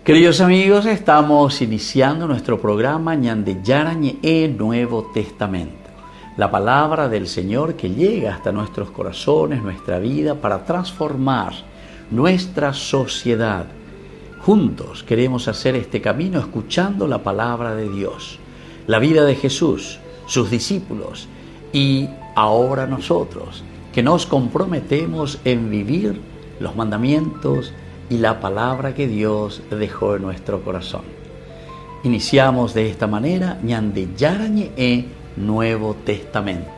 Queridos amigos, estamos iniciando nuestro programa Ñande Yarañe Nuevo Testamento. La palabra del Señor que llega hasta nuestros corazones, nuestra vida, para transformar nuestra sociedad. Juntos queremos hacer este camino escuchando la palabra de Dios, la vida de Jesús, sus discípulos y ahora nosotros, que nos comprometemos en vivir los mandamientos y la palabra que Dios dejó en nuestro corazón. Iniciamos de esta manera Ñande Yarañe Nuevo Testamento.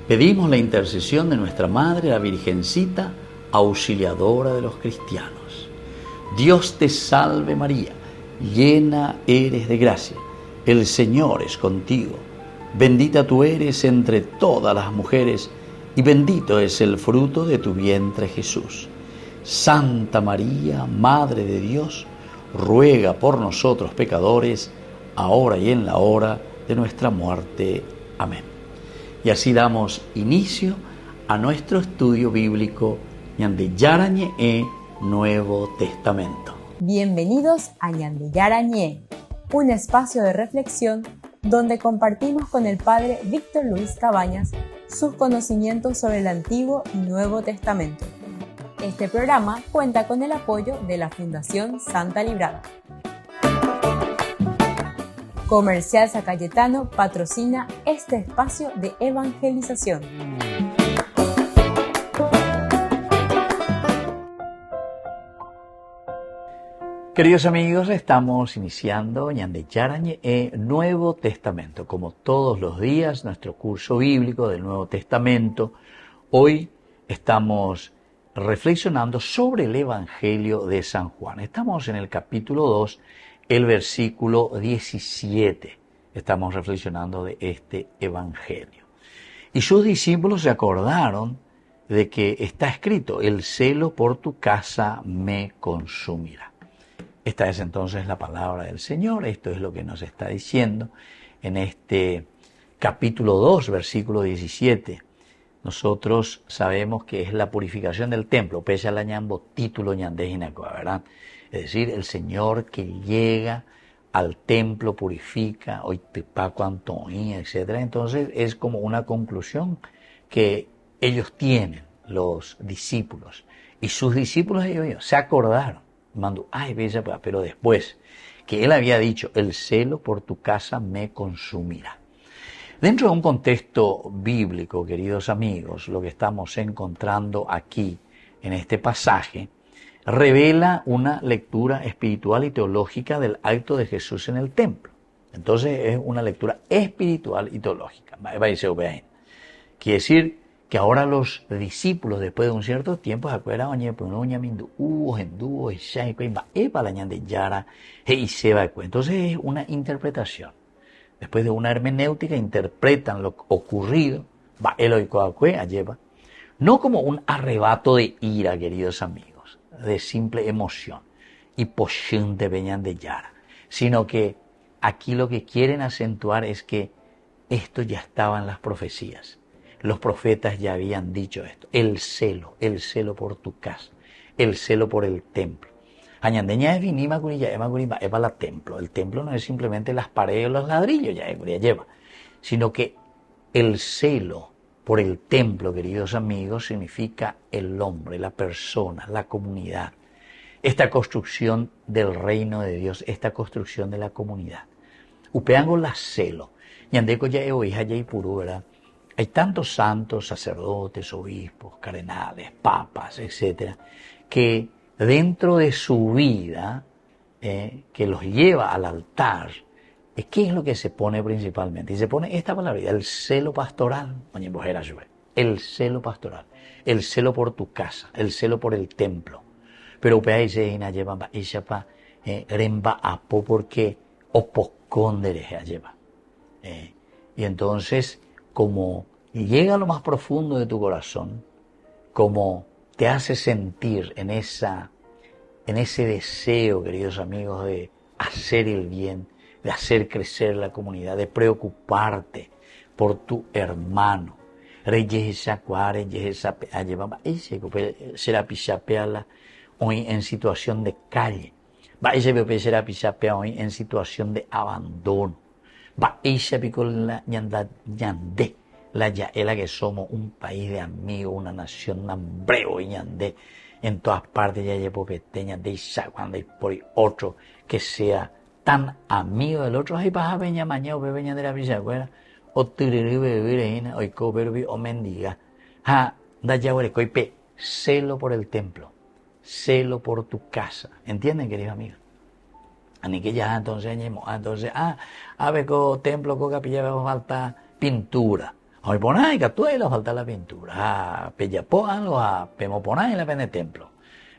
Pedimos la intercesión de nuestra Madre, la Virgencita, auxiliadora de los cristianos. Dios te salve María, llena eres de gracia, el Señor es contigo. Bendita tú eres entre todas las mujeres, y bendito es el fruto de tu vientre Jesús. Santa María, Madre de Dios, ruega por nosotros pecadores, ahora y en la hora de nuestra muerte. Amén. Y así damos inicio a nuestro estudio bíblico Ñande Yarañe Nuevo Testamento. Bienvenidos a Ñande Yarañe, un espacio de reflexión donde compartimos con el Padre Víctor Luis Cabañas sus conocimientos sobre el Antiguo y Nuevo Testamento. Este programa cuenta con el apoyo de la Fundación Santa Librada. Comercial San Cayetano patrocina este espacio de evangelización. Queridos amigos, estamos iniciando Ñande Yarañe Nuevo Testamento. Como todos los días, nuestro curso bíblico del Nuevo Testamento. Hoy estamos reflexionando sobre el Evangelio de San Juan. Estamos en el capítulo 2, el versículo 17. Estamos reflexionando de este Evangelio. Y sus discípulos se acordaron de que está escrito: el celo por tu casa me consumirá. Esta es entonces la palabra del Señor. Esto es lo que nos está diciendo en este capítulo 2, versículo 17. Nosotros sabemos que es la purificación del templo, pese a la ñambo título ñandejinacoa, ¿verdad? Es decir, el Señor que llega al templo, purifica, hoy te paco Antonia, etc. Entonces es como una conclusión que ellos tienen, los discípulos. Y sus discípulos, ellos se acordaron. Mandó, pero después que él había dicho, el celo por tu casa me consumirá. Dentro de un contexto bíblico, queridos amigos, lo que estamos encontrando aquí en este pasaje revela una lectura espiritual y teológica del acto de Jesús en el templo. Entonces es una lectura espiritual y teológica. Quiere decir que ahora los discípulos, después de un cierto tiempo, se acuerdan, entonces es una interpretación. Después de una hermenéutica, interpretan lo ocurrido, no como un arrebato de ira, queridos amigos, de simple emoción, y sino que aquí lo que quieren acentuar es que esto ya estaba en las profecías. Los profetas ya habían dicho esto, el celo por tu casa, el celo por el templo. El templo no es simplemente las paredes o los ladrillos, sino que el celo por el templo, queridos amigos, significa el hombre, la persona, la comunidad. Esta construcción del reino de Dios, esta construcción de la comunidad. Upeango la celo. Ñandeco ya hija ya puru, ¿verdad? Hay tantos santos, sacerdotes, obispos, cardenales, papas, etc., que dentro de su vida, que los lleva al altar, ¿qué es lo que se pone principalmente? Y se pone esta palabra, el celo pastoral. El celo pastoral, el celo por tu casa, el celo por el templo. Pero porque y entonces, como llega a lo más profundo de tu corazón, como te hace sentir en ese deseo, queridos amigos, de hacer el bien, de hacer crecer la comunidad, de preocuparte por tu hermano. Hoy en situación de calle, Va ella bebé será pisapea hoy en situación de abandono. Va ella con la ñandé. La yaela que somos un país de amigos, una nación nambreo y ñandé. En todas partes ya llevo peteña de isa cuando hay por otro que sea tan amigo del otro. Ay, vas a veña mañana o bebeña de la pisacuera. O tiriri bebé o coberbi o mendiga. Ha, da ya pe celo por el templo. Celo por tu casa. ¿Entienden, queridos amigos? Ani que ya entonces a ver con templo, con capilla, va a faltar pintura. Hoy ponáis que tú ahí le falta la pintura. Peyapoan o a pemoponáis en la pene templo.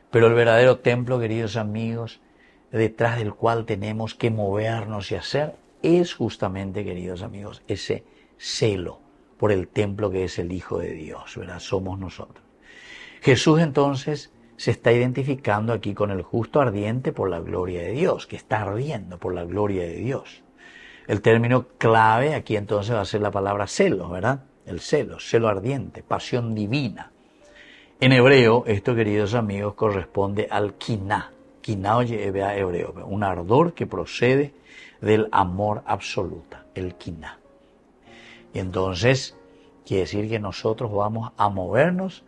Pero el verdadero templo, queridos amigos, detrás del cual tenemos que movernos y hacer, es justamente, queridos amigos, ese celo por el templo que es el Hijo de Dios, ¿verdad? Somos nosotros. Jesús entonces se está identificando aquí con el justo ardiente por la gloria de Dios, que está ardiendo por la gloria de Dios. El término clave aquí entonces va a ser la palabra celo, ¿verdad? El celo ardiente, pasión divina. En hebreo, esto, queridos amigos, corresponde al kiná. Kiná, oye, hebreo, un ardor que procede del amor absoluto, el kiná. Y entonces, quiere decir que nosotros vamos a movernos,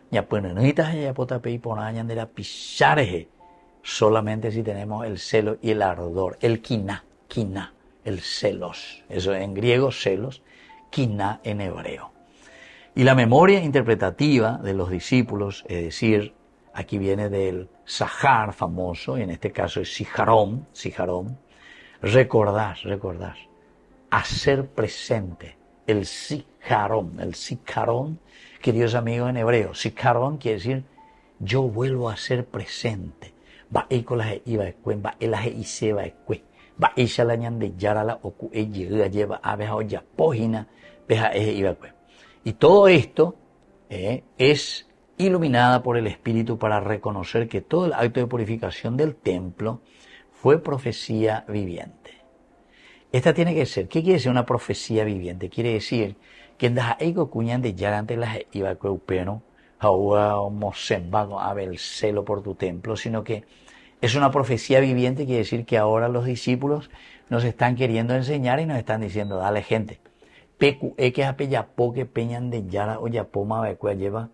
solamente si tenemos el celo y el ardor, el kiná, el celos. Eso en griego, celos, kiná en hebreo. Y la memoria interpretativa de los discípulos, es decir, aquí viene del Sahar famoso, y en este caso es Sijarón, recordar, hacer presente, el Sijarón, queridos amigos en hebreo, Sijarón quiere decir, yo vuelvo a ser presente, va la ñande yarala oku lleva abeja olla pógina, beja iba. Y todo esto es iluminada por el Espíritu para reconocer que todo el acto de purificación del templo fue profecía viviente. Esta tiene que ser, ¿qué quiere decir una profecía viviente? Quiere decir que en las ego cuñan de ya antes las iba cueupeno, jaua mosembago abe el celo por tu templo, sino que es una profecía viviente, quiere decir que ahora los discípulos nos están queriendo enseñar y nos están diciendo, dale gente, pecu que apeyapo que peñan de yara o yapoma becua lleva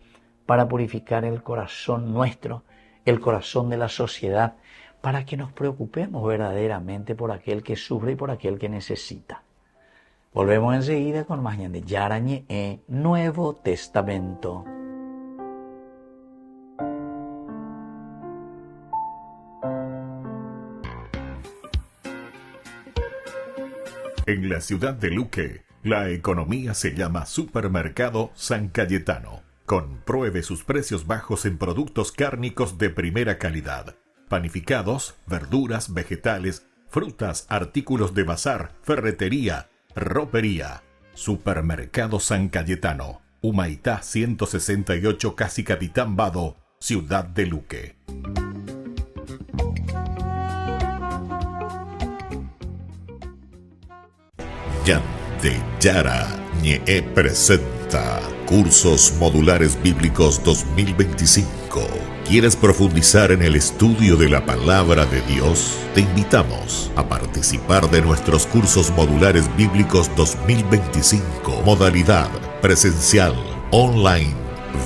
para purificar el corazón nuestro, el corazón de la sociedad, para que nos preocupemos verdaderamente por aquel que sufre y por aquel que necesita. Volvemos enseguida con más de Yarañe Nuevo Testamento. En la ciudad de Luque, la economía se llama Supermercado San Cayetano. Compruebe sus precios bajos en productos cárnicos de primera calidad. Panificados, verduras, vegetales, frutas, artículos de bazar, ferretería, ropería. Supermercado San Cayetano, Humaitá 168, Casi Capitán Vado, Ciudad de Luque. Yara Ñe presenta Cursos Modulares Bíblicos 2025. ¿Quieres profundizar en el estudio de la Palabra de Dios? Te invitamos a participar de nuestros Cursos Modulares Bíblicos 2025. Modalidad presencial, online,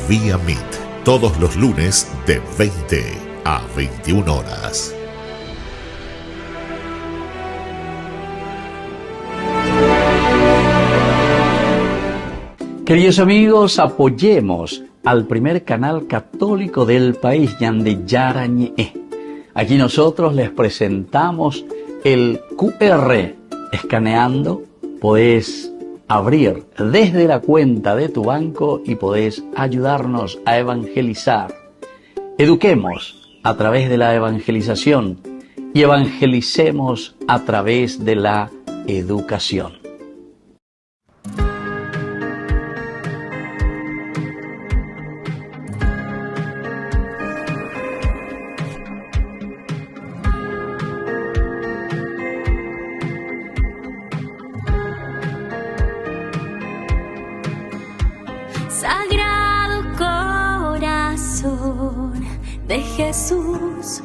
vía Meet. Todos los lunes de 20 a 21 horas. Queridos amigos, apoyemos al primer canal católico del país, Ñande Yarañe. Aquí nosotros les presentamos el QR. Escaneando, podés abrir desde la cuenta de tu banco y podés ayudarnos a evangelizar. Eduquemos a través de la evangelización y evangelicemos a través de la educación. Sagrado Corazón de Jesús,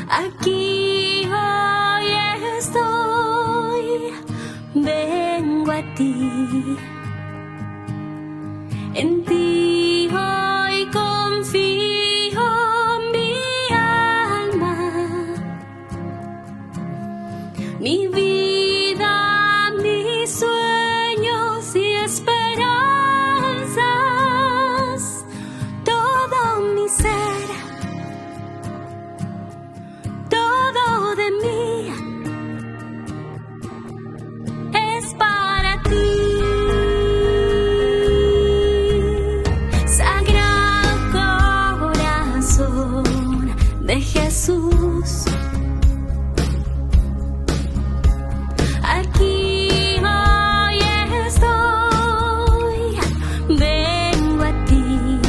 Aquí hoy estoy, vengo a ti. En ti hoy confío mi alma, mi vida, mis sueños y esperanzas, todo mi ser, todo de mí es para ti. De Jesús, aquí hoy estoy, vengo a ti.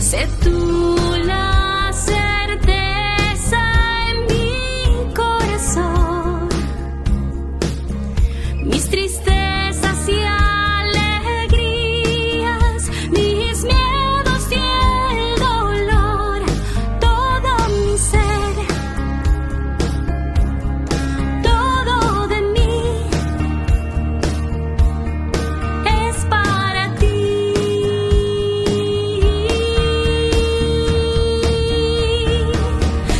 Sé tú la certeza en mi corazón, mis tristezas y alegrías, mis miedos y el dolor, todo mi ser, todo de mí es para ti.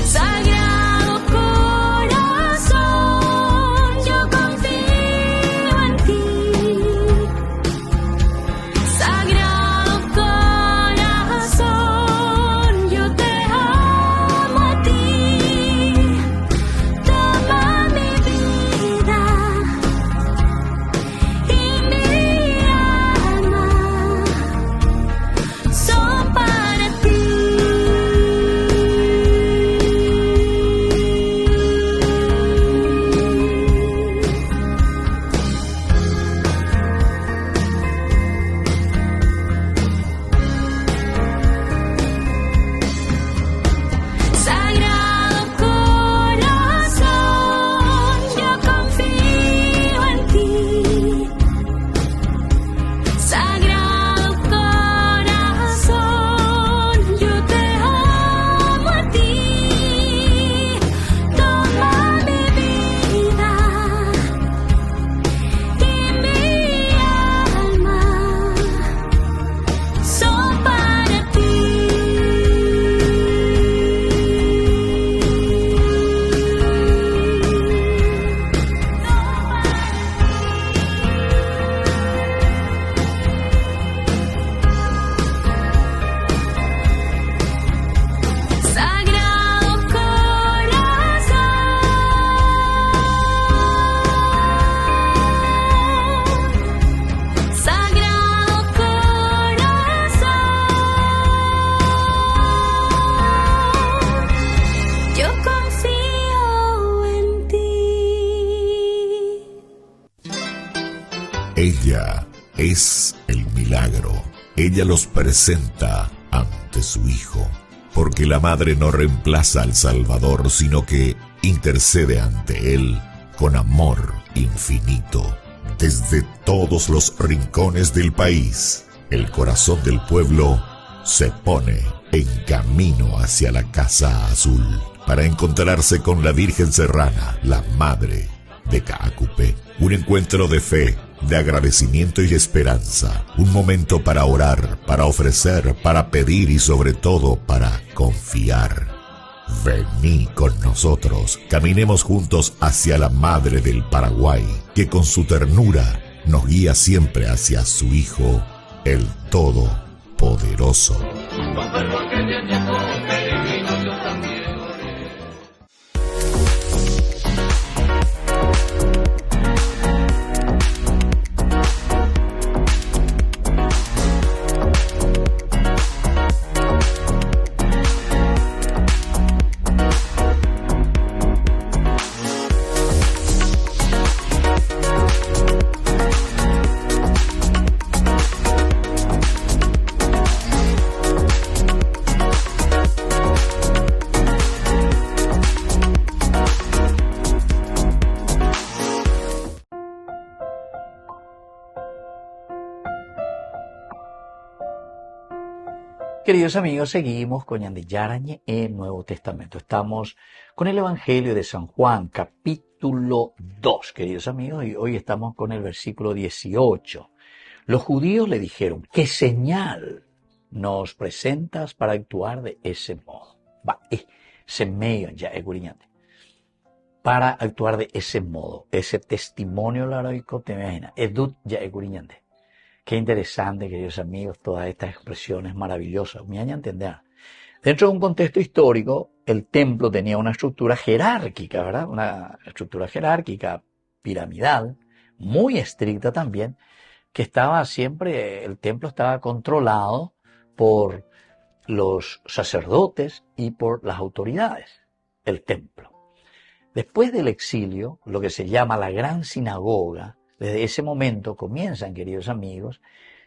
Sagrado corazón, yo confío en ti. Sagrado corazón, yo te amo a ti. Toma mi vida y mi alma, son para ti. Sagrado corazón, yo confío en ti. Sagrado corazón, yo te amo a ti. Toma mi vida y mi alma, son para ti. Sagrado corazón, sagrado corazón, yo confío en ti. Ella es el milagro. Ella los presenta ante su Hijo. Porque la Madre no reemplaza al Salvador, sino que intercede ante Él con amor infinito. Desde todos los rincones del país, el corazón del pueblo se pone en camino hacia la Casa Azul para encontrarse con la Virgen Serrana, la Madre de Caacupé. Un encuentro de fe, de agradecimiento y esperanza. Un momento para orar, para ofrecer, para pedir y sobre todo para confiar. Vení con nosotros, caminemos juntos hacia la Madre del Paraguay, que con su ternura nos guía siempre hacia su Hijo, el Todopoderoso. Queridos amigos, seguimos con Ñande Yarañe en Nuevo Testamento. Estamos con el Evangelio de San Juan, capítulo 2, queridos amigos, y hoy estamos con el versículo 18. Los judíos le dijeron, ¿qué señal nos presentas para actuar de ese modo? Se medio ya es guriñante. Para actuar de ese modo, ese testimonio laroico, te imaginas, edut ya es guriñante. Qué interesante, queridos amigos, todas estas expresiones maravillosas. Me hayan entender. Dentro de un contexto histórico, el templo tenía una estructura jerárquica, ¿verdad? Una estructura jerárquica, piramidal, muy estricta también, que estaba siempre, el templo estaba controlado por los sacerdotes y por las autoridades, el templo. Después del exilio, lo que se llama la gran sinagoga, desde ese momento comienzan, queridos amigos,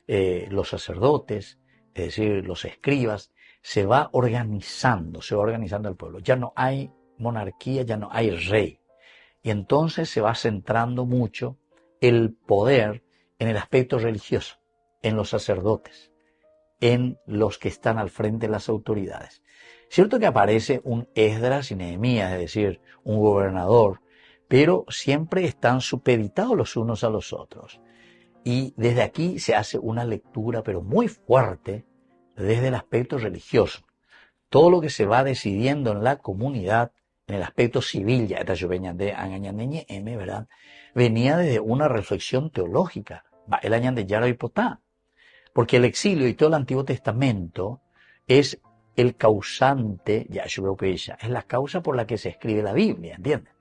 los sacerdotes, es decir, los escribas, se va organizando el pueblo. Ya no hay monarquía, ya no hay rey. Y entonces se va centrando mucho el poder en el aspecto religioso, en los sacerdotes, en los que están al frente de las autoridades. Cierto que aparece un Esdras y Nehemías, es decir, un gobernador, pero siempre están supeditados los unos a los otros. Y desde aquí se hace una lectura, pero muy fuerte, desde el aspecto religioso. Todo lo que se va decidiendo en la comunidad, en el aspecto civil, ya esta de Angañandeñe M, ¿verdad? Venía desde una reflexión teológica, el Añande Yaro y Potá. Porque el exilio y todo el Antiguo Testamento es el causante, ya yo veo que ella, es la causa por la que se escribe la Biblia, ¿entienden?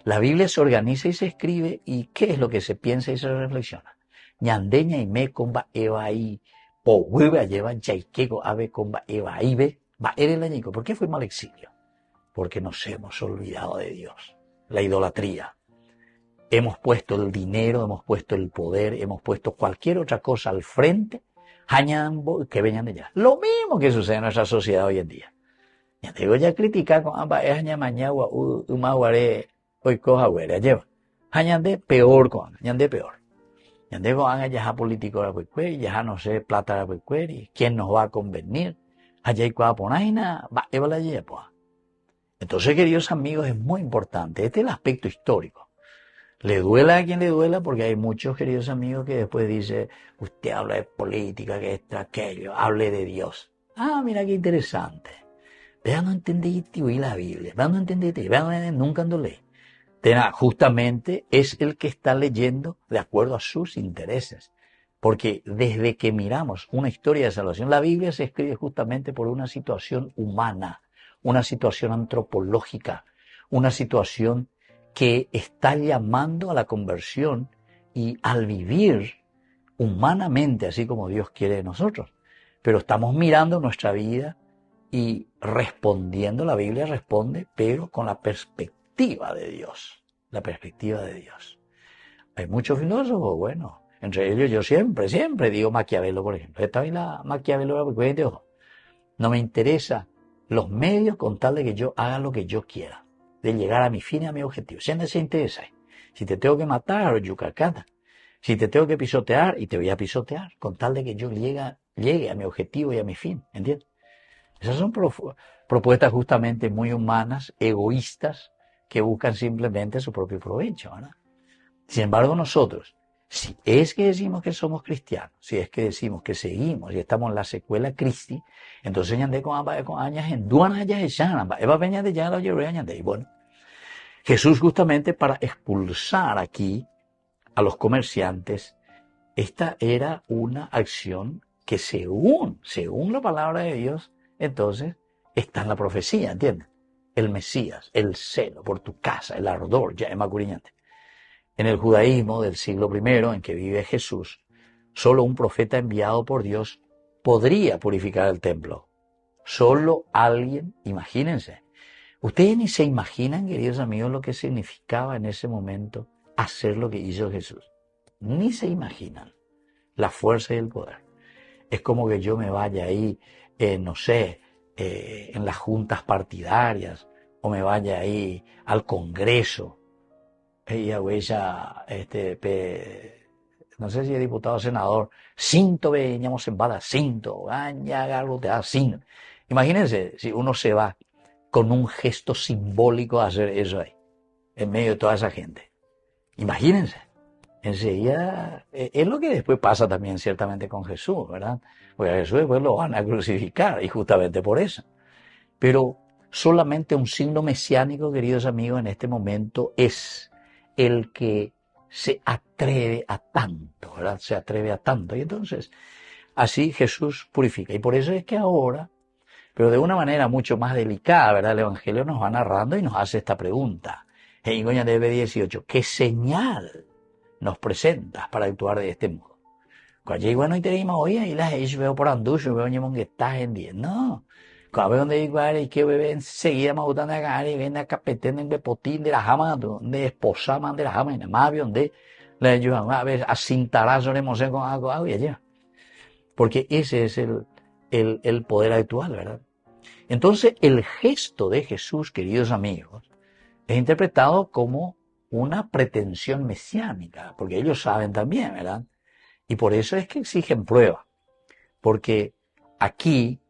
La Biblia se organiza y se escribe, ¿y qué es lo que se piensa y se reflexiona? Ñandeña y me comba eva y po hueva lleva yaiquego ave comba eva y ve va el añico. ¿Por qué fuimos al exilio? Porque nos hemos olvidado de Dios. La idolatría. Hemos puesto el dinero, hemos puesto el poder, hemos puesto cualquier otra cosa al frente, que vengan de allá. Lo mismo que sucede en nuestra sociedad hoy en día. Ya te digo, ya criticar con ambas es ñamañagua, umaguaré, hoy coja huera, lleva. Ñande peor con ñande peor. Ñande con anga ya político la cuecueri, ya no sé, plata la cuecueri, quién nos va a convenir. Allá hay cuá ponaina, va, eva la yepoa. Entonces, queridos amigos, es muy importante. Este es el aspecto histórico. Le duela a quien le duela, porque hay muchos, queridos amigos, que después dice, usted habla de política, que esto, aquello, hable de Dios. Ah, mira qué interesante. Vean, no entendí la Biblia. Vean, no entendí, vean, nunca ando leí. Justamente es el que está leyendo de acuerdo a sus intereses. Porque desde que miramos una historia de salvación, la Biblia se escribe justamente por una situación humana, una situación antropológica, una situación que está llamando a la conversión y al vivir humanamente, así como Dios quiere de nosotros. Pero estamos mirando nuestra vida y respondiendo, la Biblia responde, pero con la perspectiva de Dios. La perspectiva de Dios. Hay muchos filósofos, bueno, entre ellos yo siempre digo Maquiavelo, por ejemplo. Esta vez la Maquiavelo, ojo, no me interesa los medios con tal de que yo haga lo que yo quiera, de llegar a mi fin y a mi objetivo. Si se interesa, si te tengo que matar o yucacata, si te tengo que pisotear, y te voy a pisotear, con tal de que yo llegue a mi objetivo y a mi fin, ¿entiendes? Esas son propuestas justamente muy humanas, egoístas, que buscan simplemente su propio provecho, ¿verdad? Sin embargo, nosotros, si es que decimos que somos cristianos, si es que decimos que seguimos y estamos en la secuela Cristi, entonces ñande con añas en duana ya echan, eva peña de ya la lloré ñande. Y bueno, Jesús justamente para expulsar aquí a los comerciantes, esta era una acción que según la palabra de Dios, entonces está en la profecía, ¿entiendes? El Mesías, el celo por tu casa, el ardor, ya es más curiñante. En el judaísmo del siglo I en que vive Jesús, solo un profeta enviado por Dios podría purificar el templo. Solo alguien, imagínense. Ustedes ni se imaginan, queridos amigos, lo que significaba en ese momento hacer lo que hizo Jesús. Ni se imaginan la fuerza y el poder. Es como que yo me vaya ahí, no sé, en las juntas partidarias, o me vaya ahí al Congreso, y a huella no sé si es diputado o senador, cinto veníamos en bala, cinto, algo te da cinto. Imagínense si uno se va con un gesto simbólico a hacer eso ahí, en medio de toda esa gente. Imagínense, enseguida, es lo que después pasa también ciertamente con Jesús, ¿verdad? Porque a Jesús después lo van a crucificar, y justamente por eso. Pero solamente un signo mesiánico, queridos amigos, en este momento es el que se atreve a tanto, ¿verdad? Se atreve a tanto. Y entonces, así Jesús purifica. Y por eso es que ahora, pero de una manera mucho más delicada, ¿verdad? El Evangelio nos va narrando y nos hace esta pregunta. En Goña debe 18, ¿qué señal nos presentas para actuar de este modo? Cuando bueno y tenemos hoy ahí las veo por anducho, veo ñemón que está en día. No. Cuando veo donde digo, y que bebé enseguida me gustan de acá, y ven acá petendo en bepotín de la jama, donde esposaman de la jama, y nada más donde le ayudan a ver, a cintarazo de mosén con algo y allá. Porque ese es el poder actual, ¿verdad? Entonces, el gesto de Jesús, queridos amigos, es interpretado como una pretensión mesiánica, porque ellos saben también, ¿verdad? Y por eso es que exigen prueba, porque aquí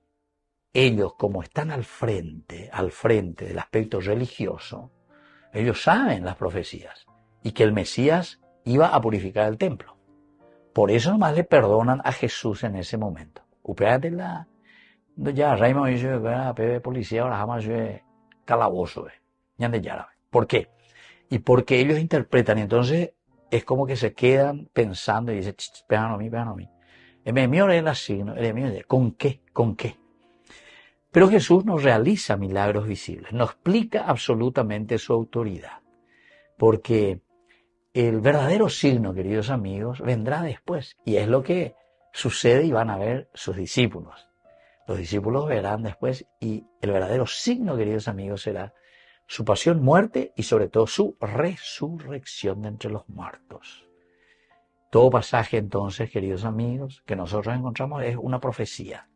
ellos, como están al frente del aspecto religioso, ellos saben las profecías y que el Mesías iba a purificar el templo. Por eso nomás le perdonan a Jesús en ese momento. Upéate la... Ya, Raymond dice que Pepe policía ahora jamás calabozo, ¿Por qué? Y porque ellos interpretan, y entonces es como que se quedan pensando y dicen, pegan a mí. El mío es el signo, el mío es ¿con qué? ¿Con qué? Pero Jesús no realiza milagros visibles, no explica absolutamente su autoridad, porque el verdadero signo, queridos amigos, vendrá después, y es lo que sucede y van a ver sus discípulos. Los discípulos verán después, y el verdadero signo, queridos amigos, será su pasión, muerte y sobre todo su resurrección de entre los muertos. Todo pasaje entonces, queridos amigos, que nosotros encontramos es una profecía.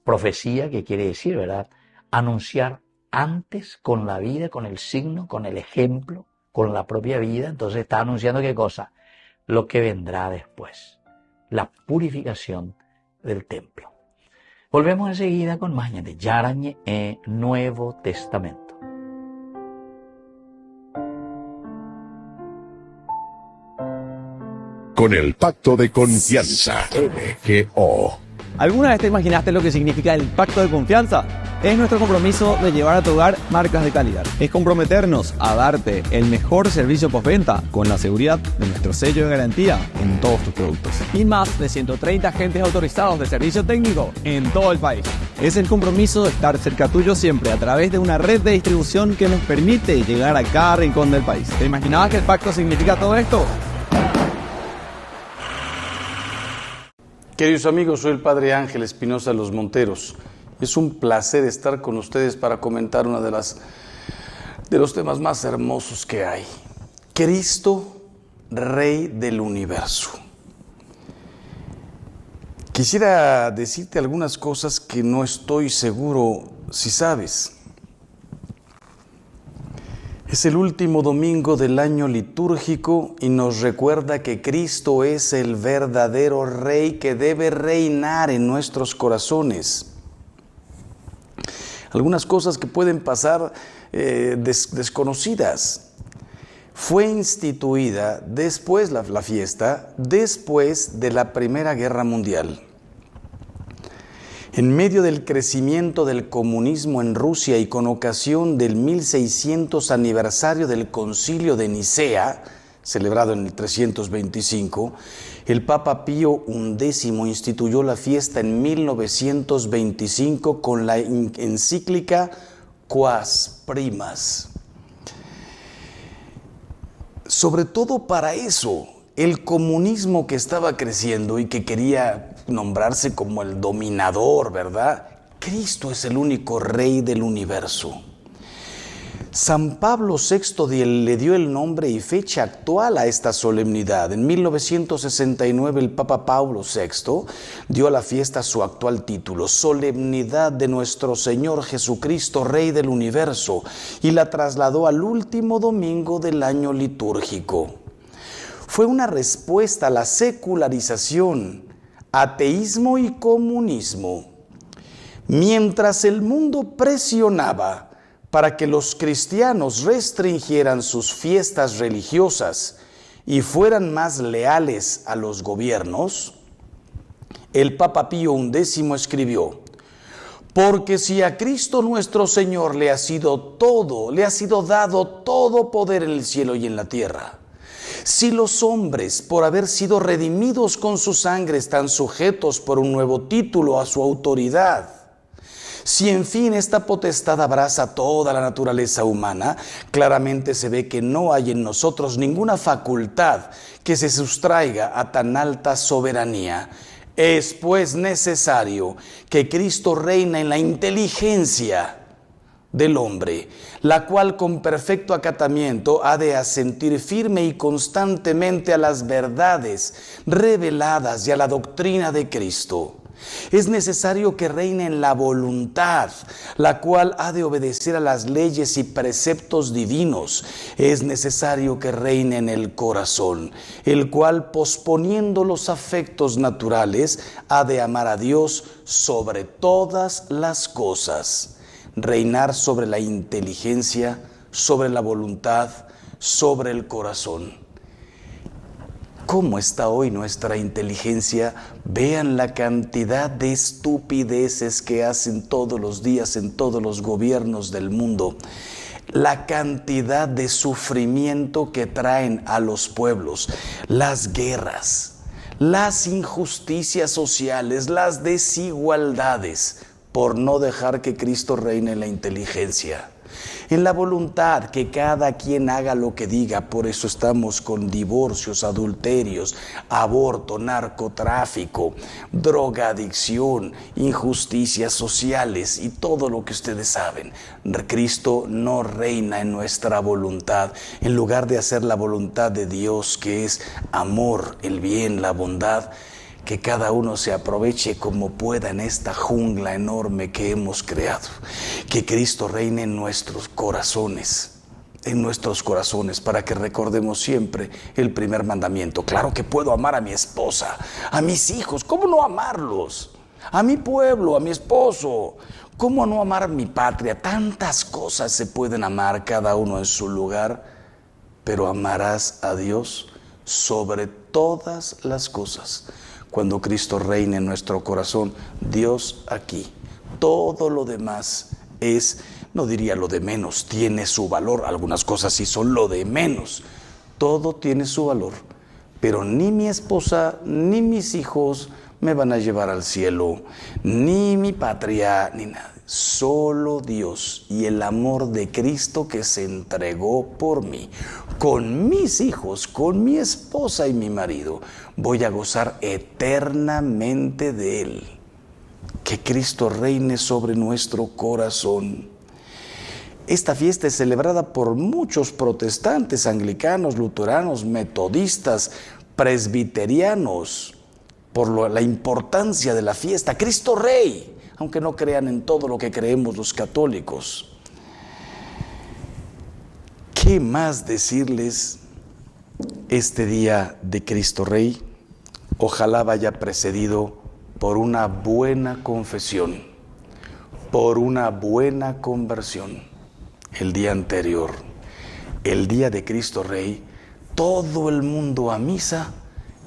Profecía que quiere decir, ¿verdad? Anunciar antes con la vida, con el signo, con el ejemplo, con la propia vida. Entonces está anunciando ¿qué cosa? Lo que vendrá después. La purificación del templo. Volvemos enseguida con más de Yarañe Nuevo Testamento. Con el Pacto de Confianza, MGO. ¿Alguna vez te imaginaste lo que significa el Pacto de Confianza? Es nuestro compromiso de llevar a tu hogar marcas de calidad. Es comprometernos a darte el mejor servicio postventa con la seguridad de nuestro sello de garantía en todos tus productos. Y más de 130 agentes autorizados de servicio técnico en todo el país. Es el compromiso de estar cerca tuyo siempre a través de una red de distribución que nos permite llegar a cada rincón del país. ¿Te imaginabas que el pacto significa todo esto? Queridos amigos, soy el Padre Ángel Espinosa Los Monteros. Es un placer estar con ustedes para comentar uno de los temas más hermosos que hay. Cristo, Rey del Universo. Quisiera decirte algunas cosas que no estoy seguro si sabes. Es el último domingo del año litúrgico y nos recuerda que Cristo es el verdadero Rey que debe reinar en nuestros corazones. Algunas cosas que pueden pasar desconocidas. Fue instituida después la fiesta, después de la Primera Guerra Mundial. En medio del crecimiento del comunismo en Rusia y con ocasión del 1600 aniversario del Concilio de Nicea, celebrado en el 325, el Papa Pío XI instituyó la fiesta en 1925 con la encíclica Quas Primas. Sobre todo para eso, el comunismo que estaba creciendo y que quería nombrarse como el dominador, ¿verdad? Cristo es el único Rey del universo. San Pablo VI le dio el nombre y fecha actual a esta solemnidad. En 1969 el Papa Pablo VI dio a la fiesta su actual título, Solemnidad de nuestro Señor Jesucristo, Rey del Universo, y la trasladó al último domingo del año litúrgico. Fue una respuesta a la secularización, ateísmo y comunismo. Mientras el mundo presionaba para que los cristianos restringieran sus fiestas religiosas y fueran más leales a los gobiernos, el Papa Pío XI escribió: porque si a Cristo nuestro Señor le ha sido dado todo poder en el cielo y en la tierra, si los hombres, por haber sido redimidos con su sangre, están sujetos por un nuevo título a su autoridad, si en fin esta potestad abraza toda la naturaleza humana, claramente se ve que no hay en nosotros ninguna facultad que se sustraiga a tan alta soberanía. Es pues necesario que Cristo reine en la inteligencia del hombre, la cual con perfecto acatamiento ha de asentir firme y constantemente a las verdades reveladas y a la doctrina de Cristo. Es necesario que reine en la voluntad, la cual ha de obedecer a las leyes y preceptos divinos. Es necesario que reine en el corazón, el cual, posponiendo los afectos naturales, ha de amar a Dios sobre todas las cosas. Reinar sobre la inteligencia, sobre la voluntad, sobre el corazón. ¿Cómo está hoy nuestra inteligencia? Vean la cantidad de estupideces que hacen todos los días en todos los gobiernos del mundo. La cantidad de sufrimiento que traen a los pueblos, las guerras, las injusticias sociales, las desigualdades, por no dejar que Cristo reine en la inteligencia. En la voluntad, que cada quien haga lo que diga. Por eso estamos con divorcios, adulterios, aborto, narcotráfico, drogadicción, injusticias sociales y todo lo que ustedes saben. Cristo no reina en nuestra voluntad. En lugar de hacer la voluntad de Dios, que es amor, el bien, la bondad, que cada uno se aproveche como pueda en esta jungla enorme que hemos creado. Que Cristo reine en nuestros corazones, para que recordemos siempre el primer mandamiento. Claro que puedo amar a mi esposa, a mis hijos, ¿cómo no amarlos? A mi pueblo, a mi esposo, ¿cómo no amar a mi patria? Tantas cosas se pueden amar, cada uno en su lugar, pero amarás a Dios sobre todas las cosas. Cuando Cristo reine en nuestro corazón, Dios aquí. Todo lo demás es, no diría lo de menos, tiene su valor. Algunas cosas sí son lo de menos. Todo tiene su valor. Pero ni mi esposa, ni mis hijos me van a llevar al cielo, ni mi patria, ni nada. Solo Dios y el amor de Cristo que se entregó por mí. Con mis hijos, con mi esposa y mi marido, voy a gozar eternamente de Él. Que Cristo reine sobre nuestro corazón. Esta fiesta es celebrada por muchos protestantes, anglicanos, luteranos, metodistas, presbiterianos, por la importancia de la fiesta. Cristo Rey, aunque no crean en todo lo que creemos los católicos. ¿Qué más decirles este día de Cristo Rey? Ojalá vaya precedido por una buena confesión, por una buena conversión. El día anterior, el día de Cristo Rey, todo el mundo a misa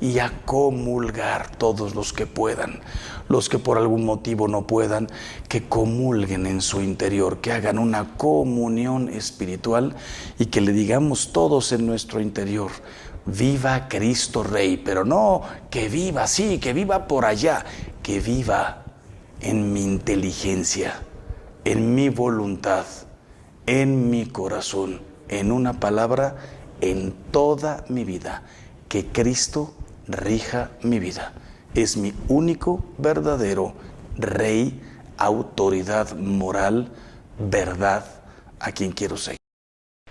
y a comulgar, todos los que puedan. Los que por algún motivo no puedan, que comulguen en su interior, que hagan una comunión espiritual y que le digamos todos en nuestro interior: viva Cristo Rey, pero no que viva así, que viva por allá, que viva en mi inteligencia, en mi voluntad, en mi corazón, en una palabra, en toda mi vida. Que Cristo rija mi vida. Es mi único verdadero Rey, autoridad moral, verdad, a quien quiero seguir.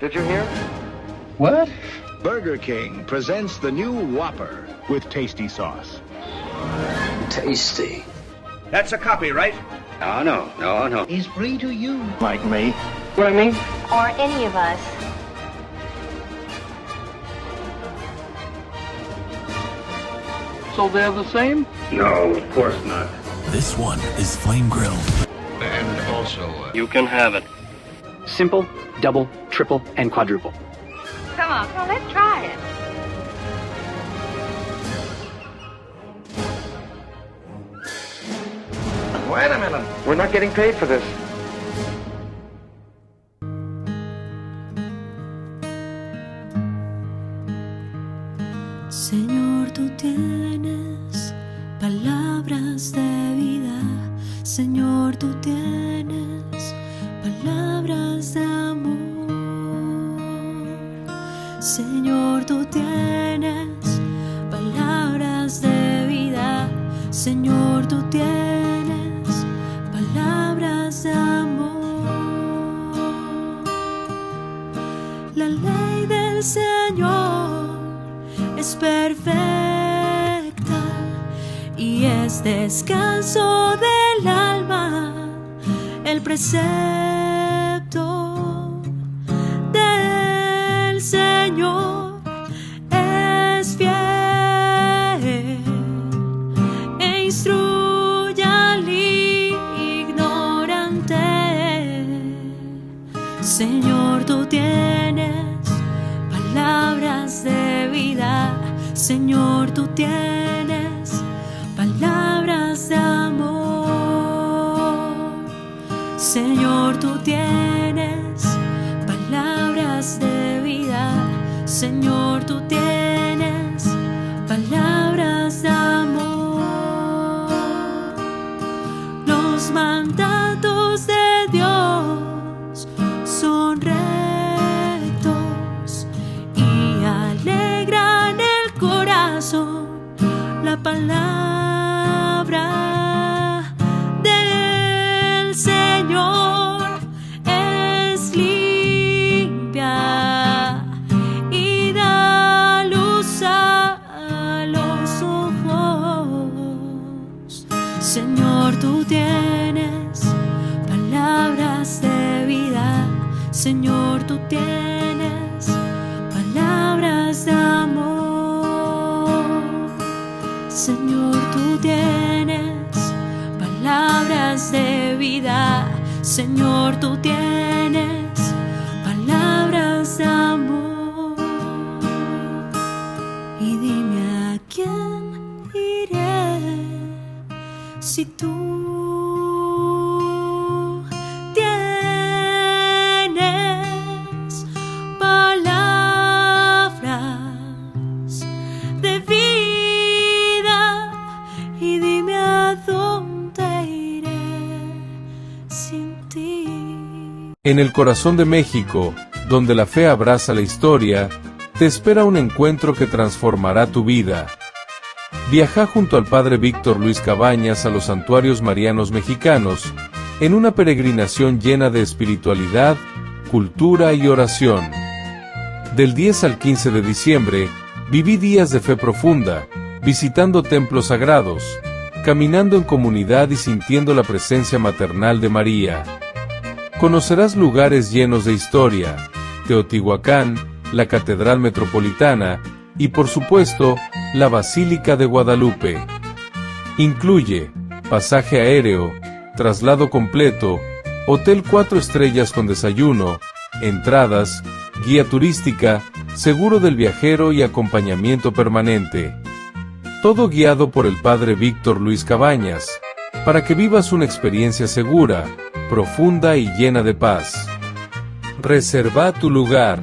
Did you hear? What? Burger King presents the new Whopper with tasty sauce. Tasty. That's a copy, right? No. He's free to use. Like me. What I mean? Or any of us. So they're the same? No, of course not. This one is flame grilled. And also, You can have it. Simple, double, triple, and quadruple. Come on, well, let's try it. Wait a minute. We're not getting paid for this. Señor, tú tienes palabras de vida. Señor, tú tienes palabras de amor. Señor, tú tienes palabras de vida. Señor, tú tienes palabras de amor. La ley del Señor es perfecta y es descanso del alma. El precepto del Señor es fiel e instruye al ignorante. Señor, tú tienes palabras de vida. Señor, tú tienes palabras de amor. Señor, tú tienes palabras de vida. Señor, tú tienes palabras de amor. Los mandatos de Dios son rectos y alegran el corazón. La palabra del Señor es limpia y da luz a los ojos. Señor, tú tienes palabras de vida. Señor, tú tienes palabras de amor. Señor, tú tienes palabras de vida. Señor, tú tienes palabras de amor. Y dime a quién iré si tú tienes palabras de vida. Y dime a dónde iré sin ti. En el corazón de México, donde la fe abraza la historia, te espera un encuentro que transformará tu vida. Viaja junto al Padre Víctor Luis Cabañas a los santuarios marianos mexicanos, en una peregrinación llena de espiritualidad, cultura y oración. Del 10 al 15 de diciembre, viví días de fe profunda, visitando templos sagrados, caminando en comunidad y sintiendo la presencia maternal de María. Conocerás lugares llenos de historia, Teotihuacán, la Catedral Metropolitana y, por supuesto, la Basílica de Guadalupe. Incluye pasaje aéreo, traslado completo, hotel 4 estrellas con desayuno, entradas, guía turística, seguro del viajero y acompañamiento permanente. Todo guiado por el Padre Víctor Luis Cabañas, para que vivas una experiencia segura, profunda y llena de paz. Reserva tu lugar.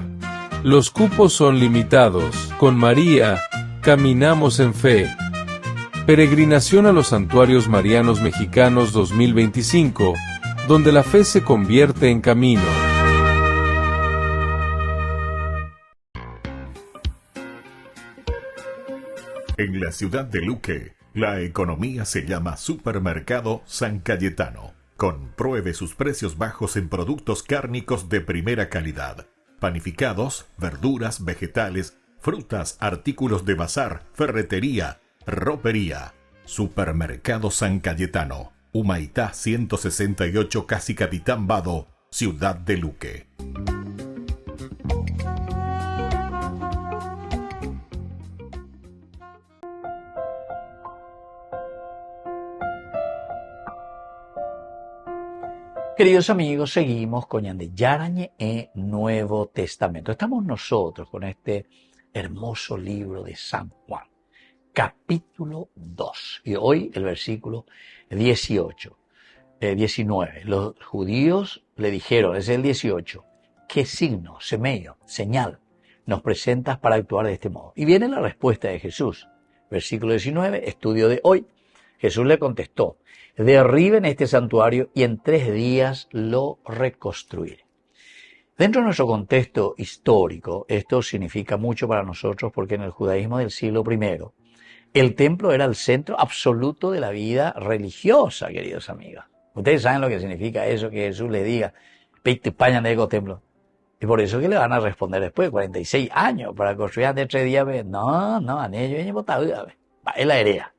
Los cupos son limitados. Con María, caminamos en fe. Peregrinación a los Santuarios Marianos Mexicanos 2025, donde la fe se convierte en camino. En la ciudad de Luque, la economía se llama Supermercado San Cayetano. Compruebe sus precios bajos en productos cárnicos de primera calidad. Panificados, verduras, vegetales, frutas, artículos de bazar, ferretería, ropería. Supermercado San Cayetano, Humaitá 168, Casi Capitán Vado, Ciudad de Luque. Queridos amigos, seguimos con Ñande Yarañe e Nuevo Testamento. Estamos nosotros con este hermoso libro de San Juan, capítulo 2. Y hoy el versículo 19. Los judíos le dijeron, es el 18, ¿qué signo, semello, señal nos presentas para actuar de este modo? Y viene la respuesta de Jesús. Versículo 19, estudio de hoy. Jesús le contestó, derriben este santuario y en 3 días lo reconstruiré. Dentro de nuestro contexto histórico, esto significa mucho para nosotros porque en el judaísmo del siglo I, el templo era el centro absoluto de la vida religiosa, queridos amigos. Ustedes saben lo que significa eso, que Jesús les diga, Pite paña de templo. Y por eso que le van a responder después, 46 años para construir de 3 días. No, anello y botado, es la hereda.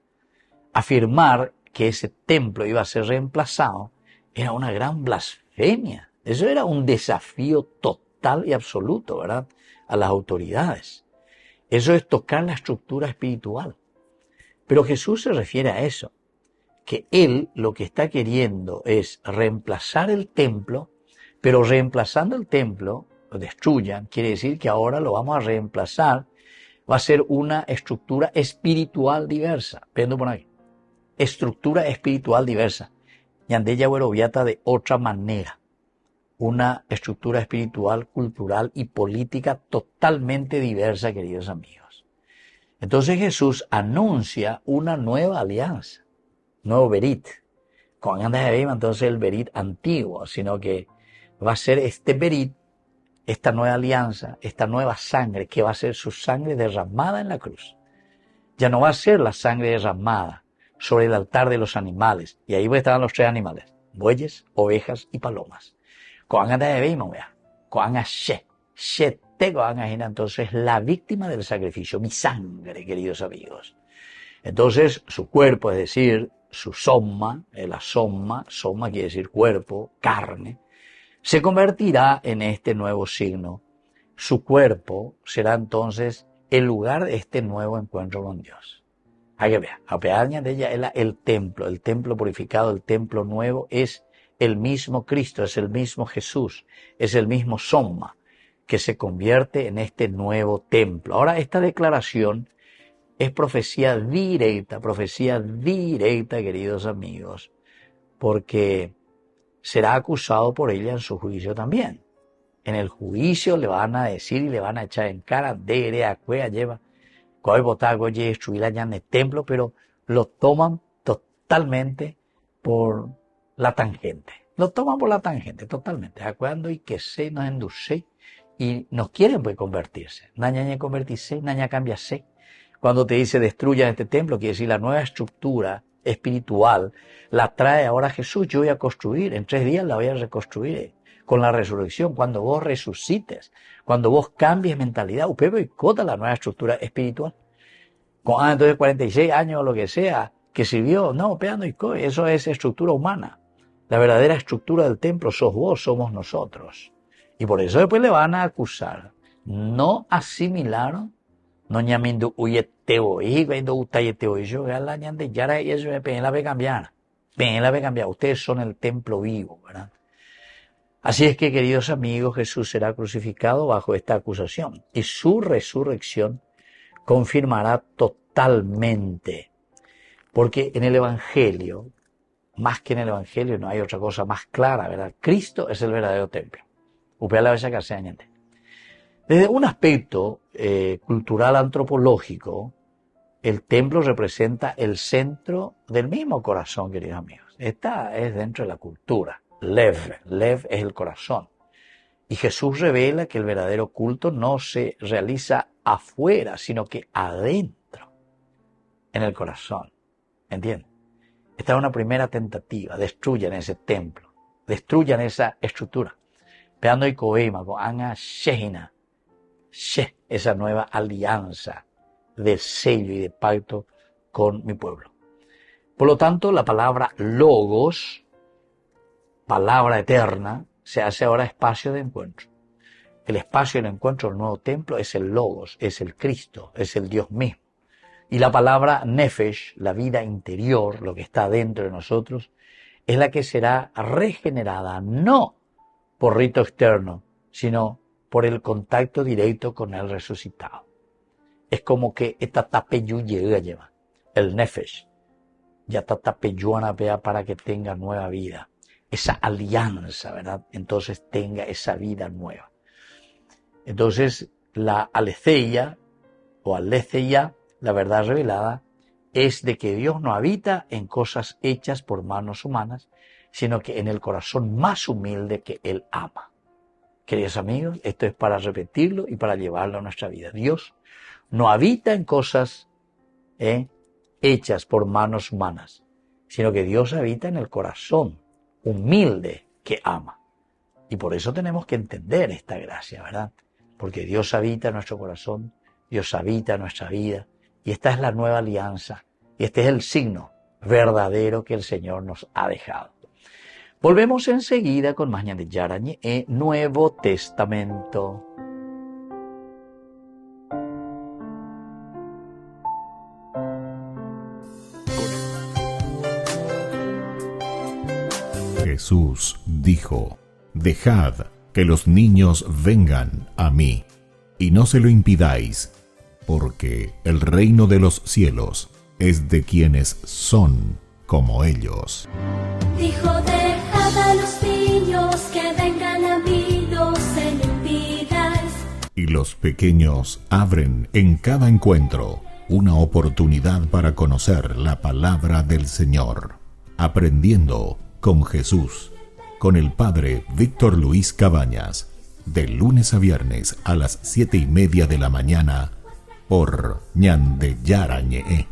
Afirmar que ese templo iba a ser reemplazado era una gran blasfemia. Eso era un desafío total y absoluto, ¿verdad?, a las autoridades. Eso es tocar la estructura espiritual. Pero Jesús se refiere a eso, que Él lo que está queriendo es reemplazar el templo, pero reemplazando el templo, lo destruyan, quiere decir que ahora lo vamos a reemplazar, va a ser una estructura espiritual diversa. Viendo por ahí. Estructura espiritual diversa. Ñandella Hueroviata de otra manera. Una estructura espiritual, cultural y política totalmente diversa, queridos amigos. Entonces Jesús anuncia una nueva alianza, nuevo Berit. Con antes de entonces el Berit antiguo, sino que va a ser este Berit, esta nueva alianza, esta nueva sangre, que va a ser su sangre derramada en la cruz. Ya no va a ser la sangre derramada sobre el altar de los animales. Y ahí estaban los 3 animales, bueyes, ovejas y palomas. Entonces la víctima del sacrificio, mi sangre, queridos amigos. Entonces su cuerpo, es decir, su soma, soma quiere decir cuerpo, carne, se convertirá en este nuevo signo. Su cuerpo será entonces el lugar de este nuevo encuentro con Dios. Hay que ver, a pedaña de ella el templo purificado, el templo nuevo es el mismo Cristo, es el mismo Jesús, es el mismo Soma que se convierte en este nuevo templo. Ahora esta declaración es profecía directa, queridos amigos, porque será acusado por ella en su juicio también. En el juicio le van a decir y le van a echar en cara, lleva, destruir allá en el templo, pero lo toman totalmente por la tangente. Totalmente. Acuerdo y que se nos endulce y nos quieren pues convertirse. Naña convertirse, naña cambiarse. Cuando te dice destruyan este templo, quiere decir la nueva estructura espiritual la trae ahora Jesús. Yo voy a construir, en 3 días la voy a reconstruir con la resurrección, cuando vos resucites, cuando vos cambies mentalidad, usted boicota la nueva estructura espiritual. Entonces 46 años o lo que sea, que sirvió, no, eso es estructura humana. La verdadera estructura del templo sos vos, somos nosotros. Y por eso después le van a acusar. No asimilaron, no ñamindo uyeteo, y cuando utayeteo, y yo la ñande yara y eso me piden la cambiar. Ustedes son el templo vivo, ¿verdad? Así es que, queridos amigos, Jesús será crucificado bajo esta acusación y su resurrección confirmará totalmente. Porque en el Evangelio, más que en el Evangelio, no hay otra cosa más clara, ¿verdad? Cristo es el verdadero templo. Desde un aspecto cultural antropológico, el templo representa el centro del mismo corazón, queridos amigos. Esta es dentro de la cultura. Lev es el corazón. Y Jesús revela que el verdadero culto no se realiza afuera, sino que adentro, en el corazón. ¿Entienden? Esta es una primera tentativa. Destruyan ese templo. Destruyan esa estructura. Peando y coima, con anga shehina. Esa nueva alianza de sello y de pacto con mi pueblo. Por lo tanto, la palabra logos, palabra eterna, se hace ahora espacio de encuentro. El espacio de encuentro del nuevo templo es el logos, es el Cristo, es el Dios mismo. Y la palabra nefesh, la vida interior, lo que está dentro de nosotros, es la que será regenerada, no por rito externo, sino por el contacto directo con el resucitado. Es como que esta tapeyu llega, el nefesh, ya tapeyuana vea para que tenga nueva vida, esa alianza, ¿verdad? Entonces tenga esa vida nueva. Entonces la aletheia o aletheia, la verdad revelada, es de que Dios no habita en cosas hechas por manos humanas, sino que en el corazón más humilde que Él ama. Queridos amigos, esto es para repetirlo y para llevarlo a nuestra vida. Dios no habita en cosas hechas por manos humanas, sino que Dios habita en el corazón humilde que ama. Y por eso tenemos que entender esta gracia, ¿verdad? Porque Dios habita en nuestro corazón, Dios habita en nuestra vida, y esta es la nueva alianza, y este es el signo verdadero que el Señor nos ha dejado. Volvemos enseguida con más Ñande Yarañe, Nuevo Testamento. Jesús dijo: Dejad que los niños vengan a mí, y no se lo impidáis, porque el reino de los cielos es de quienes son como ellos. Dijo: dejad a los niños que vengan a mí, no se lo impidáis. Y los pequeños abren en cada encuentro una oportunidad para conocer la palabra del Señor, aprendiendo con Jesús, con el Padre Víctor Luis Cabañas, de lunes a viernes a las 7:30 de la mañana, por Ñande Yarañe,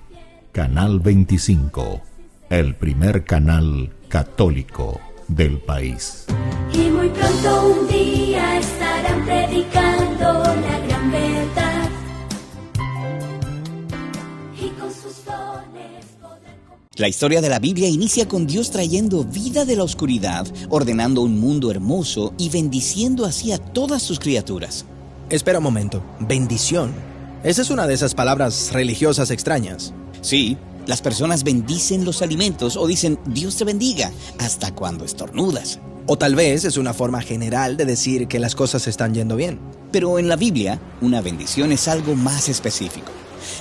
Canal 25, el primer canal católico del país. Y muy pronto un día estarán predicando la gran verdad, y con sus dones podrán... La historia de la Biblia inicia con Dios trayendo vida de la oscuridad, ordenando un mundo hermoso y bendiciendo así a todas sus criaturas. Espera un momento, bendición. Esa es una de esas palabras religiosas extrañas. Sí, las personas bendicen los alimentos o dicen Dios te bendiga hasta cuando estornudas. O tal vez es una forma general de decir que las cosas están yendo bien. Pero en la Biblia, una bendición es algo más específico.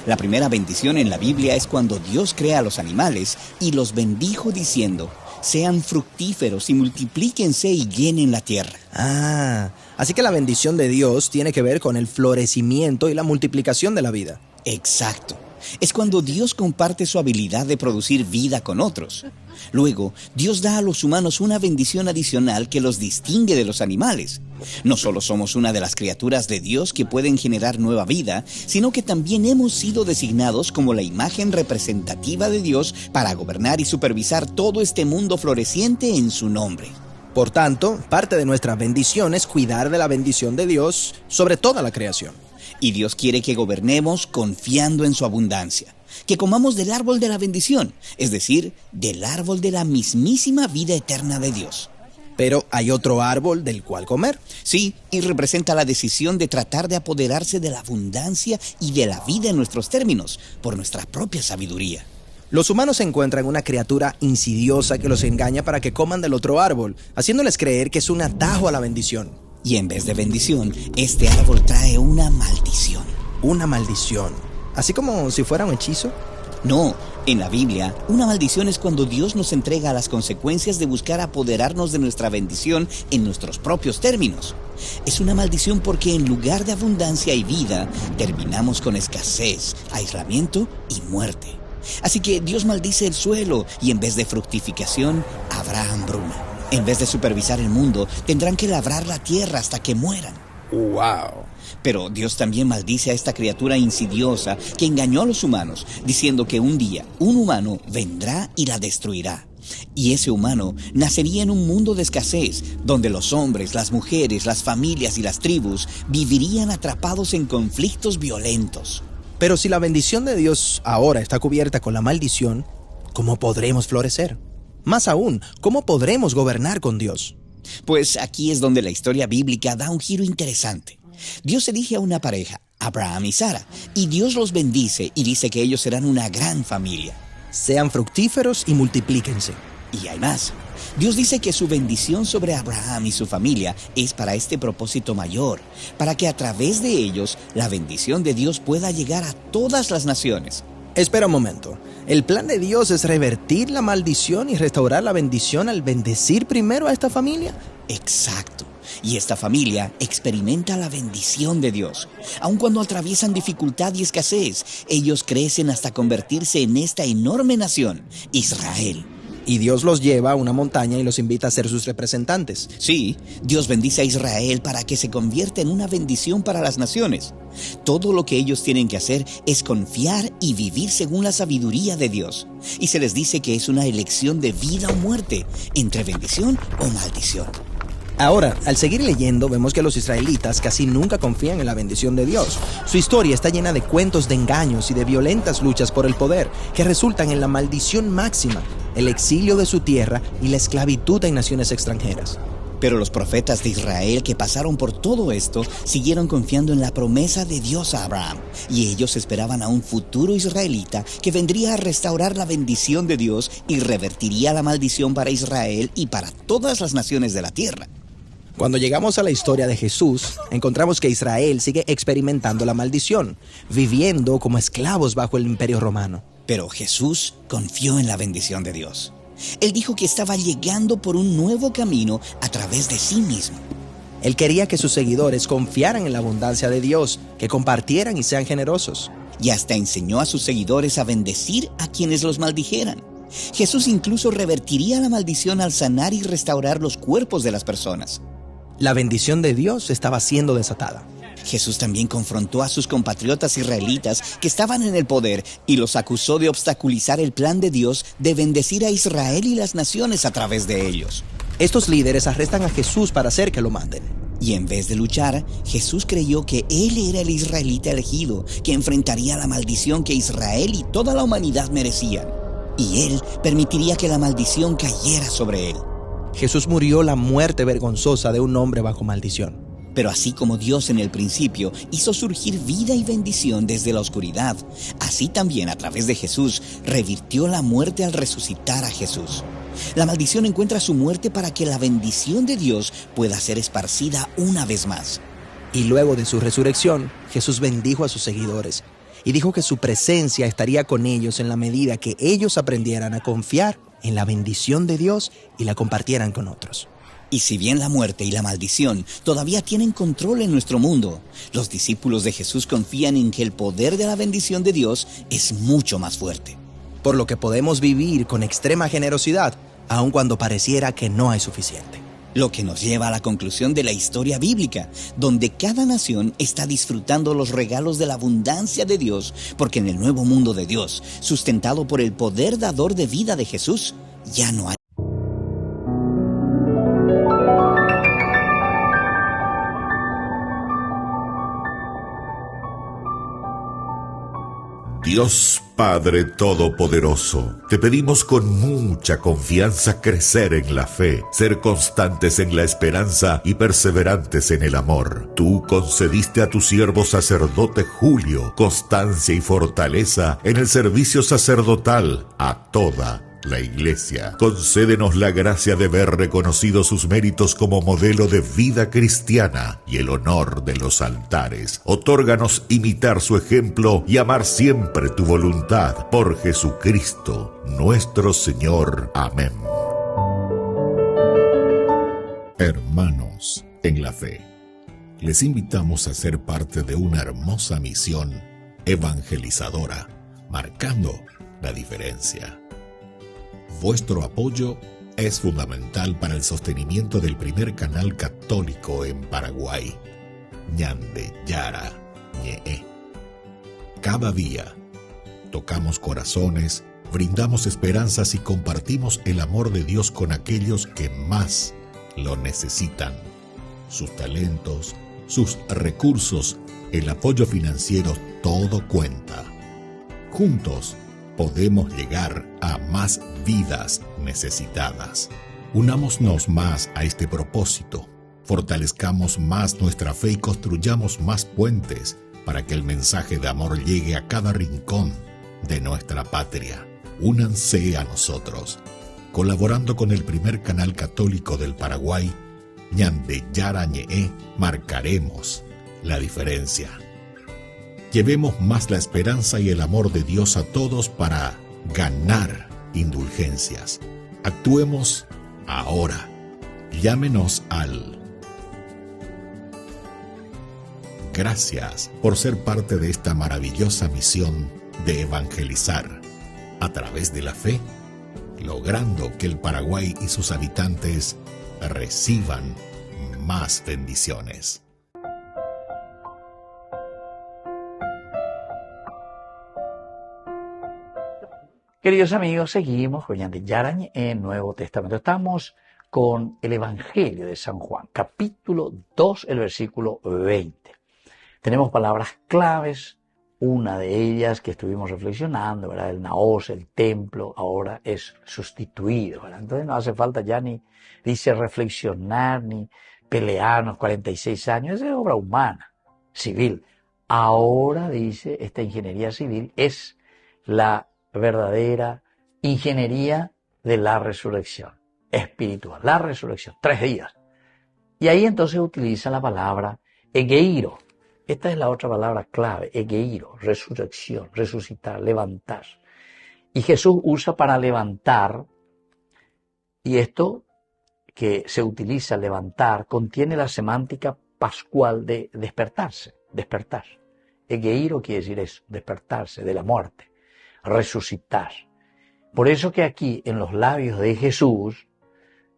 La primera bendición en la Biblia es cuando Dios crea a los animales y los bendijo diciendo: sean fructíferos y multiplíquense y llenen la tierra. Ah, así que la bendición de Dios tiene que ver con el florecimiento y la multiplicación de la vida. Exacto. Es cuando Dios comparte su habilidad de producir vida con otros. Luego, Dios da a los humanos una bendición adicional que los distingue de los animales. No solo somos una de las criaturas de Dios que pueden generar nueva vida, sino que también hemos sido designados como la imagen representativa de Dios para gobernar y supervisar todo este mundo floreciente en su nombre. Por tanto, parte de nuestra bendición es cuidar de la bendición de Dios sobre toda la creación. Y Dios quiere que gobernemos confiando en su abundancia, que comamos del árbol de la bendición, es decir, del árbol de la mismísima vida eterna de Dios. Pero hay otro árbol del cual comer. Sí, y representa la decisión de tratar de apoderarse de la abundancia y de la vida en nuestros términos, por nuestra propia sabiduría. Los humanos encuentran una criatura insidiosa que los engaña para que coman del otro árbol, haciéndoles creer que es un atajo a la bendición. Y en vez de bendición, este árbol trae una maldición. ¿Una maldición? ¿Así como si fuera un hechizo? No, en la Biblia, una maldición es cuando Dios nos entrega las consecuencias de buscar apoderarnos de nuestra bendición en nuestros propios términos. Es una maldición porque en lugar de abundancia y vida, terminamos con escasez, aislamiento y muerte. Así que Dios maldice el suelo y en vez de fructificación, habrá hambruna. En vez de supervisar el mundo, tendrán que labrar la tierra hasta que mueran. ¡Wow! Pero Dios también maldice a esta criatura insidiosa que engañó a los humanos, diciendo que un día un humano vendrá y la destruirá. Y ese humano nacería en un mundo de escasez, donde los hombres, las mujeres, las familias y las tribus vivirían atrapados en conflictos violentos. Pero si la bendición de Dios ahora está cubierta con la maldición, ¿cómo podremos florecer? Más aún, ¿cómo podremos gobernar con Dios? Pues aquí es donde la historia bíblica da un giro interesante. Dios elige a una pareja, Abraham y Sara, y Dios los bendice y dice que ellos serán una gran familia. Sean fructíferos y multiplíquense. Y hay más. Dios dice que su bendición sobre Abraham y su familia es para este propósito mayor, para que a través de ellos la bendición de Dios pueda llegar a todas las naciones. Espera un momento. ¿El plan de Dios es revertir la maldición y restaurar la bendición al bendecir primero a esta familia? Exacto. Y esta familia experimenta la bendición de Dios. Aun cuando atraviesan dificultad y escasez, ellos crecen hasta convertirse en esta enorme nación, Israel. Y Dios los lleva a una montaña y los invita a ser sus representantes. Sí, Dios bendice a Israel para que se convierta en una bendición para las naciones. Todo lo que ellos tienen que hacer es confiar y vivir según la sabiduría de Dios. Y se les dice que es una elección de vida o muerte, entre bendición o maldición. Ahora, al seguir leyendo, vemos que los israelitas casi nunca confían en la bendición de Dios. Su historia está llena de cuentos de engaños y de violentas luchas por el poder, que resultan en la maldición máxima, el exilio de su tierra y la esclavitud en naciones extranjeras. Pero los profetas de Israel que pasaron por todo esto siguieron confiando en la promesa de Dios a Abraham, y ellos esperaban a un futuro israelita que vendría a restaurar la bendición de Dios y revertiría la maldición para Israel y para todas las naciones de la tierra. Cuando llegamos a la historia de Jesús, encontramos que Israel sigue experimentando la maldición, viviendo como esclavos bajo el imperio romano. Pero Jesús confió en la bendición de Dios. Él dijo que estaba llegando por un nuevo camino a través de sí mismo. Él quería que sus seguidores confiaran en la abundancia de Dios, que compartieran y sean generosos. Y hasta enseñó a sus seguidores a bendecir a quienes los maldijeran. Jesús incluso revertiría la maldición al sanar y restaurar los cuerpos de las personas. La bendición de Dios estaba siendo desatada. Jesús también confrontó a sus compatriotas israelitas que estaban en el poder y los acusó de obstaculizar el plan de Dios de bendecir a Israel y las naciones a través de ellos. Estos líderes arrestan a Jesús para hacer que lo maten. Y en vez de luchar, Jesús creyó que él era el israelita elegido que enfrentaría la maldición que Israel y toda la humanidad merecían. Y él permitiría que la maldición cayera sobre él. Jesús murió la muerte vergonzosa de un hombre bajo maldición. Pero así como Dios en el principio hizo surgir vida y bendición desde la oscuridad, así también a través de Jesús revirtió la muerte al resucitar a Jesús. La maldición encuentra su muerte para que la bendición de Dios pueda ser esparcida una vez más. Y luego de su resurrección, Jesús bendijo a sus seguidores y dijo que su presencia estaría con ellos en la medida que ellos aprendieran a confiar en la bendición de Dios y la compartieran con otros. Y si bien la muerte y la maldición todavía tienen control en nuestro mundo, los discípulos de Jesús confían en que el poder de la bendición de Dios es mucho más fuerte. Por lo que podemos vivir con extrema generosidad, aun cuando pareciera que no hay suficiente. Lo que nos lleva a la conclusión de la historia bíblica, donde cada nación está disfrutando los regalos de la abundancia de Dios, porque en el nuevo mundo de Dios, sustentado por el poder dador de vida de Jesús, ya no hay. Dios Padre Todopoderoso, te pedimos con mucha confianza crecer en la fe, ser constantes en la esperanza y perseverantes en el amor. Tú concediste a tu siervo sacerdote Julio constancia y fortaleza en el servicio sacerdotal a toda la Iglesia. Concédenos la gracia de ver reconocidos sus méritos como modelo de vida cristiana y el honor de los altares. Otórganos imitar su ejemplo y amar siempre tu voluntad. Por Jesucristo, nuestro Señor. Amén. Hermanos en la fe, les invitamos a ser parte de una hermosa misión evangelizadora, marcando la diferencia. Vuestro apoyo es fundamental para el sostenimiento del primer canal católico en Paraguay, Ñande Yara Ñe. Cada día tocamos corazones, brindamos esperanzas y compartimos el amor de Dios con aquellos que más lo necesitan. Sus talentos, sus recursos, el apoyo financiero, todo cuenta. Juntos podemos llegar a más vidas necesitadas. Unámonos más a este propósito, fortalezcamos más nuestra fe y construyamos más puentes para que el mensaje de amor llegue a cada rincón de nuestra patria. Únanse a nosotros. colaborando con el primer canal católico del Paraguay, Ñande Yarañe, marcaremos la diferencia. Llevemos más la esperanza y el amor de Dios a todos para ganar indulgencias. Actuemos ahora. Llámenos al... Gracias por ser parte de esta maravillosa misión de evangelizar a través de la fe, logrando que el Paraguay y sus habitantes reciban más bendiciones. Queridos amigos, seguimos con Ñande Yarañe en Nuevo Testamento. Estamos con el Evangelio de San Juan, capítulo 2, el versículo 20. Tenemos palabras claves, una de ellas que estuvimos reflexionando, ¿verdad? El naos, el templo, ahora es sustituido, ¿verdad? Entonces no hace falta ya ni, dice, reflexionar, ni pelearnos 46 años, es obra humana, civil. Ahora, dice, esta ingeniería civil es la verdadera ingeniería de la resurrección espiritual, la resurrección, 3 días. Y ahí entonces utiliza la palabra egeiro. Esta es la otra palabra clave, egeiro, resurrección, resucitar, levantar. Y Jesús usa para levantar, y esto que se utiliza, levantar, contiene la semántica pascual de despertarse, despertar. Egeiro quiere decir eso, despertarse de la muerte, resucitar. Por eso que aquí en los labios de Jesús,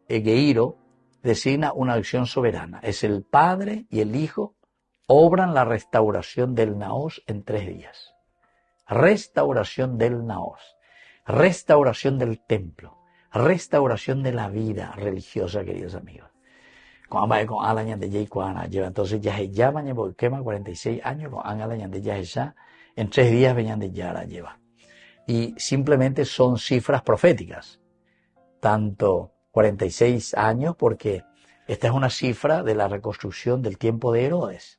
egeiro designa una acción soberana. Es el Padre y el Hijo obran la restauración del naos en 3 días. Restauración del naos, restauración del templo, restauración de la vida religiosa, queridos amigos. Con Alañan de Yaycuana lleva entonces ya se llama, quema 46 años, con Alañan de Yayesa, en 3 días venían de Yara lleva. Y simplemente son cifras proféticas, tanto 46 años, porque esta es una cifra de la reconstrucción del tiempo de Herodes.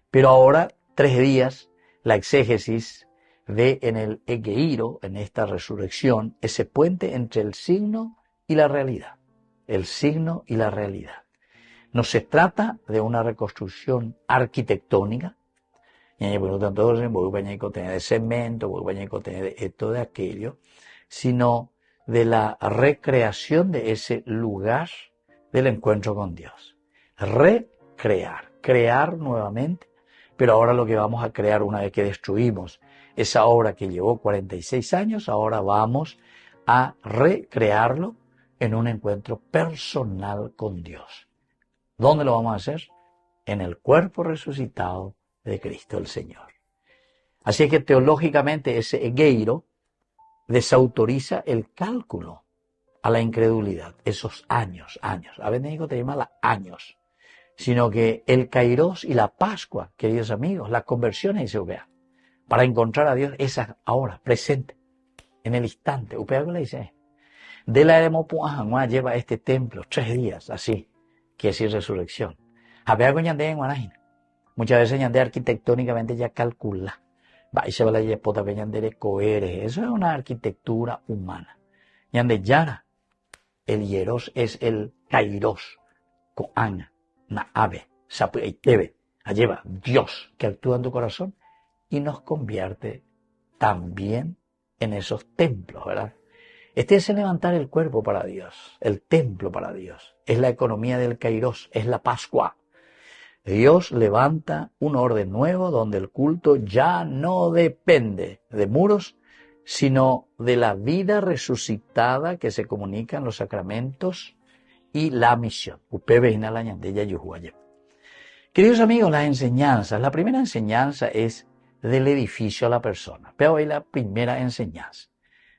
Pero ahora, 3 días, la exégesis ve en el egeiro, en esta resurrección, ese puente entre el signo y la realidad. El signo y la realidad. No se trata de una reconstrucción arquitectónica, de cemento, de esto, de aquello, sino de la recreación de ese lugar del encuentro con Dios. Recrear, crear nuevamente, pero ahora lo que vamos a crear una vez que destruimos esa obra que llevó 46 años, ahora vamos a recrearlo en un encuentro personal con Dios. ¿Dónde lo vamos a hacer? En el cuerpo resucitado de Cristo el Señor. Así es que teológicamente ese egeiro desautoriza el cálculo a la incredulidad, esos años. A veces digo te llama años, sino que el kairos y la Pascua, queridos amigos, la conversión en Upea, para encontrar a Dios es ahora, presente, en el instante. Upea le dice, de la Eremopuajangua lleva este templo 3 días, así, quiere decir resurrección. Había con Ñande en Guanajina. Muchas veces Ñande arquitectónicamente ya calcula. Va y se va la yepota que Ñande de coere. Eso es una arquitectura humana. Ñande Yara, el hieros es el kairos, coana, na ave, sapu y tebe. Lleva Dios que actúa en tu corazón y nos convierte también en esos templos, ¿verdad? Este es el levantar el cuerpo para Dios, el templo para Dios. Es la economía del kairos, es la Pascua. Dios levanta un orden nuevo donde el culto ya no depende de muros, sino de la vida resucitada que se comunica en los sacramentos y la misión. Queridos amigos, las enseñanzas. La primera enseñanza es del edificio a la persona. Pero hoy la primera enseñanza.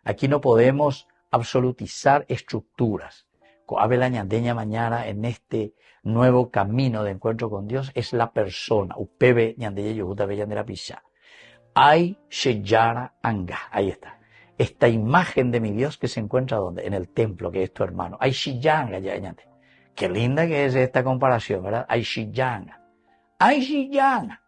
Aquí no podemos absolutizar estructuras. Coabela ñandeña mañana en este nuevo camino de encuentro con Dios es la persona. Upebe ñandeña yujuta bellandera pisha. Ay sheyara anga. Ahí está. Esta imagen de mi Dios que se encuentra ¿dónde? En el templo, que es tu hermano. Ay shiyanga ya ñande. Qué linda que es esta comparación, ¿verdad? Ay shiyanga. Ay shiyanga.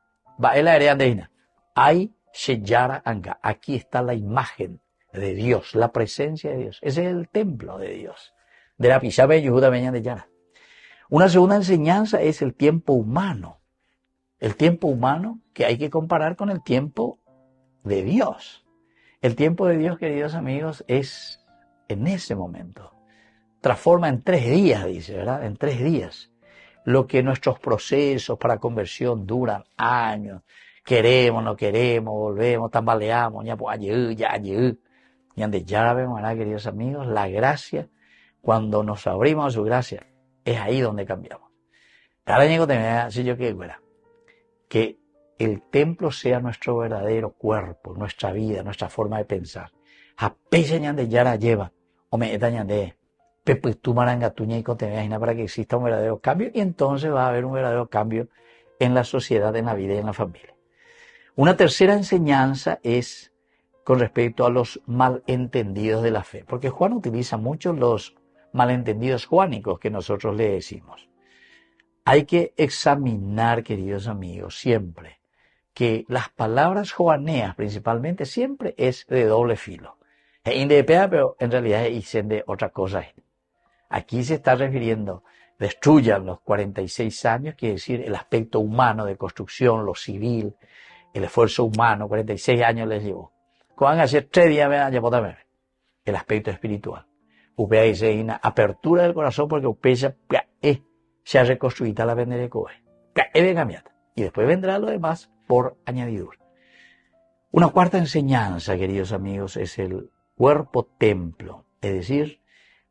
Va el área de Ay sheyara anga. Aquí está la imagen de Dios, la presencia de Dios. Ese es el templo de Dios. De la Pisabe Yehuda Beña de Yara. Una segunda enseñanza es el tiempo humano. El tiempo humano que hay que comparar con el tiempo de Dios. El tiempo de Dios, queridos amigos, es en ese momento. Transforma en 3 días, dice, ¿verdad? En 3 días. Lo que nuestros procesos para conversión duran años. Queremos, no queremos, volvemos, tambaleamos, ya pues y ande ya vemos, ¿verdad, queridos amigos? La gracia, cuando nos abrimos a su gracia, es ahí donde cambiamos. Cada año si yo que el templo sea nuestro verdadero cuerpo, nuestra vida, nuestra forma de pensar. A pese de yara lleva, o me de pepe tu marangatuña y cotemeajina para que exista un verdadero cambio, y entonces va a haber un verdadero cambio en la sociedad, en la vida y en la familia. Una tercera enseñanza es con respecto a los malentendidos de la fe, porque Juan utiliza mucho los malentendidos juánicos que nosotros le decimos. Hay que examinar, queridos amigos, siempre que las palabras joaneas principalmente siempre es de doble filo. Es independente, pero en realidad dicen de otra cosa. Aquí se está refiriendo, destruyan los 46 años, quiere decir el aspecto humano de construcción, lo civil, el esfuerzo humano, 46 años les llevó. Cuando hace 3 días me llevó también el aspecto espiritual. Upea dice una apertura del corazón porque upea se ha reconstruido la venderecoe. Y después vendrá lo demás por añadidura. Una cuarta enseñanza, queridos amigos, es el cuerpo templo. Es decir,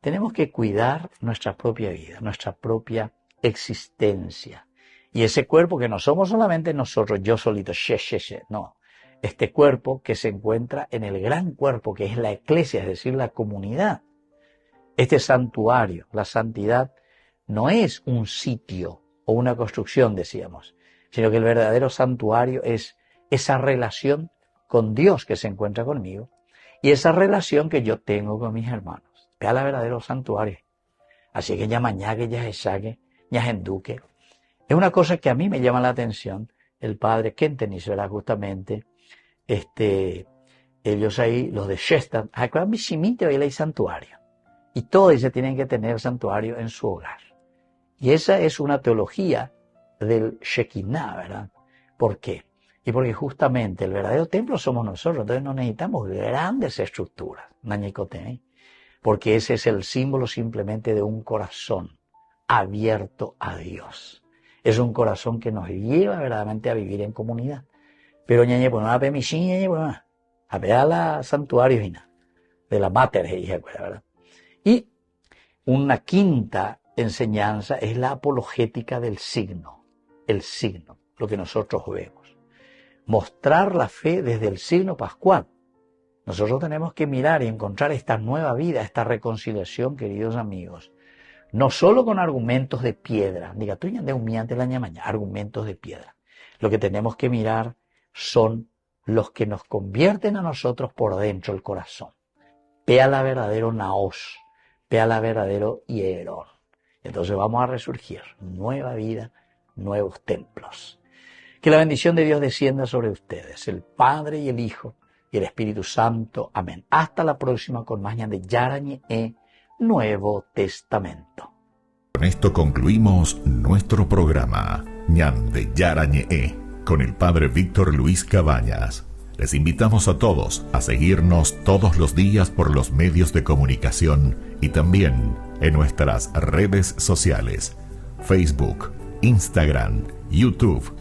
tenemos que cuidar nuestra propia vida, nuestra propia existencia. Y ese cuerpo que no somos solamente nosotros, yo solito, no. Este cuerpo que se encuentra en el gran cuerpo que es la iglesia, es decir, la comunidad. Este santuario, la santidad, no es un sitio o una construcción, decíamos, sino que el verdadero santuario es esa relación con Dios que se encuentra conmigo y esa relación que yo tengo con mis hermanos. Vea la verdadero santuario. Así que ya mañana, ya se saque, ya se enduque. Es una cosa que a mí me llama la atención. El padre Kentenis, ¿verdad? Justamente, ellos ahí, los de Shestan, hay santuario. Y todos ellos tienen que tener santuario en su hogar. Y esa es una teología del Shekinah, ¿verdad? ¿Por qué? Y porque justamente el verdadero templo somos nosotros, entonces no necesitamos grandes estructuras, porque ese es el símbolo simplemente de un corazón abierto a Dios. Es un corazón que nos lleva verdaderamente a vivir en comunidad. Pero a ver a la santuario de la mater, ¿verdad? Y una quinta enseñanza es la apologética del signo, el signo, lo que nosotros vemos. Mostrar la fe desde el signo pascual. Nosotros tenemos que mirar y encontrar esta nueva vida, esta reconciliación, queridos amigos, no solo con argumentos de piedra, diga tú ya de humiante la mañana, argumentos de piedra. Lo que tenemos que mirar son los que nos convierten a nosotros por dentro el corazón. Vea la verdadero naos, vea la verdadero hierón. Entonces vamos a resurgir, nueva vida, nuevos templos. Que la bendición de Dios descienda sobre ustedes, el Padre y el Hijo y el Espíritu Santo. Amén. Hasta la próxima con más de Yarañe Nuevo Testamento. Con esto concluimos nuestro programa Ñan de Yarañe con el Padre Víctor Luis Cabañas. Les invitamos a todos a seguirnos todos los días por los medios de comunicación y también en nuestras redes sociales, Facebook, Instagram, YouTube.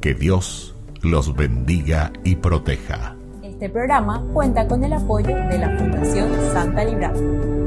Que Dios los bendiga y proteja. Este programa cuenta con el apoyo de la Fundación Santa Librada.